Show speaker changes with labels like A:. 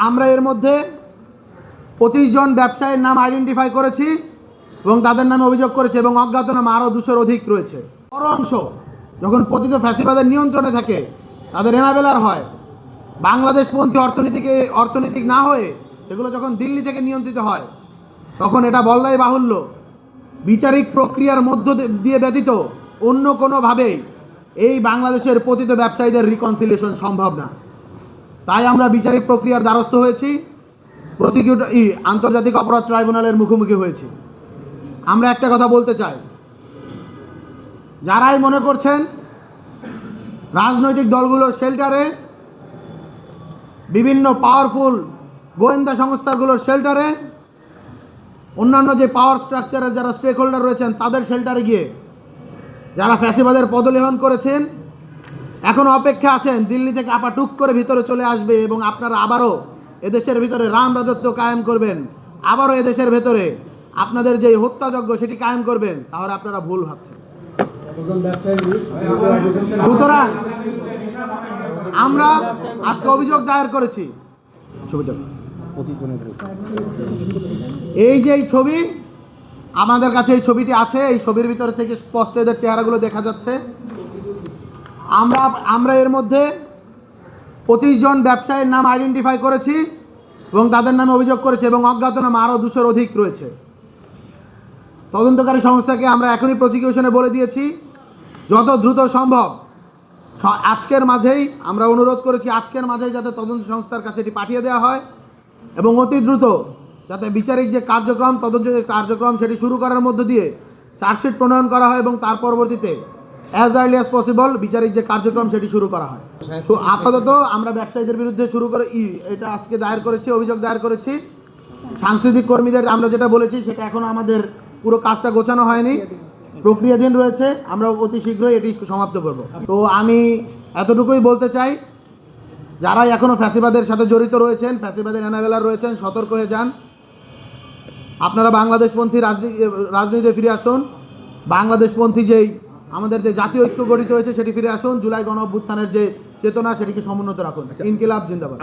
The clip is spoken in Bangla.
A: আমরা এর মধ্যে 25 জন ব্যবসায়ীর নাম আইডেন্টিফাই করেছি এবং তাদের নামে অভিযোগ করেছে এবং অজ্ঞাতনামা আরও 200-র অধিক রয়েছে। বড় অংশ যখন পতিত ফ্যাসিবাদের নিয়ন্ত্রণে থাকে, তাদের এনাবেলার হয়, বাংলাদেশপন্থী অর্থনৈতিক না হয়ে সেগুলো যখন দিল্লি থেকে নিয়ন্ত্রিত হয়, তখন এটা বললাই বাহুল্য বিচারিক প্রক্রিয়ার মধ্য দিয়ে ব্যতীত অন্য কোনোভাবেই এই বাংলাদেশের পতিত ব্যবসায়ীদের রিকনসিলিয়েশন সম্ভব না। তাই আমরা বিচারিক প্রক্রিয়ার দ্বারস্থ হয়েছি, আন্তর্জাতিক অপরাধ ট্রাইব্যুনালের মুখোমুখি হয়েছি। আমরা একটা কথা বলতে চাই, যারাই মনে করছেন রাজনৈতিক দলগুলোর শেল্টারে, বিভিন্ন পাওয়ারফুল গোয়েন্দা সংস্থাগুলোর শেল্টারে, অন্যান্য যে পাওয়ার স্ট্রাকচারের যারা স্টেক হোল্ডার রয়েছেন তাদের শেল্টারে গিয়ে যারা ফ্যাসিবাদের পদলেহন করেছেন, এখনও অপেক্ষা আছেন দিল্লি থেকে আপাটুক করে ভিতরে চলে আসবে এবং আপনারা আবারও এদেশের ভিতরে রাম রাজত্ব কায়েম করবেন, আবারও এদেশের ভেতরে আপনাদের যে হত্যাযজ্ঞ সেটি কায়েম করবেন, তাহলে আপনারা ভুল ভাবছেন। সুতরাং আমরা আজকে অভিযোগ দায়ের করেছি। ছবিটা এই যে এই ছবি, আমাদের কাছে এই ছবিটি আছে, এই ছবির ভিতরে থেকে স্পষ্ট এদের চেহারাগুলো দেখা যাচ্ছে। আমরা এর মধ্যে 25 জন ব্যবসায়ীর নাম আইডেন্টিফাই করেছি এবং তাদের নামে অভিযোগ করেছে এবং অজ্ঞাতনামা আরও 200-র অধিক রয়েছে। তদন্তকারী সংস্থাকে আমরা এখনই প্রসিকিউশনে বলে দিয়েছি, যত দ্রুত সম্ভব আজকের মাঝেই আমরা অনুরোধ করেছি, আজকের মাঝেই যাতে তদন্ত সংস্থার কাছে এটি পাঠিয়ে দেওয়া হয় এবং অতি দ্রুত যাতে বিচারিক যে কার্যক্রম, তদন্ত যে কার্যক্রম সেটি শুরু করার মধ্য দিয়ে চার্জশিট প্রণয়ন করা হয় এবং তার পরবর্তীতে অ্যাজ আর্লি অ্যাজ পসিবল বিচারিক যে কার্যক্রম সেটি শুরু করা হয়। তো আপাতত আমরা ব্যবসায়ীদের বিরুদ্ধে শুরু করে এটা আজকে দায়ের করেছি, অভিযোগ দায়ের করেছি। সাংস্কৃতিক কর্মীদের আমরা যেটা বলেছি সেটা এখনও আমাদের পুরো কাজটা গোছানো হয়নি, প্রক্রিয়াধীন রয়েছে, আমরা অতি শীঘ্রই এটি সমাপ্ত করব। তো আমি এতটুকুই বলতে চাই, যারাই এখনও ফ্যাসিবাদের সাথে জড়িত রয়েছেন, ফ্যাসিবাদের এনাবেলার রয়েছেন, সতর্ক হয়ে যান। আপনারা বাংলাদেশপন্থী রাজনীতিতে ফিরে আসুন, বাংলাদেশপন্থী যেই আমাদের যে জাতীয় ঐক্য গঠিত হয়েছে সেটি ফিরে আসুন, জুলাই গণ অভ্যুত্থানের যে চেতনা সেটিকে সমুন্নত রাখুন। ইনকিলাব জিন্দাবাদ।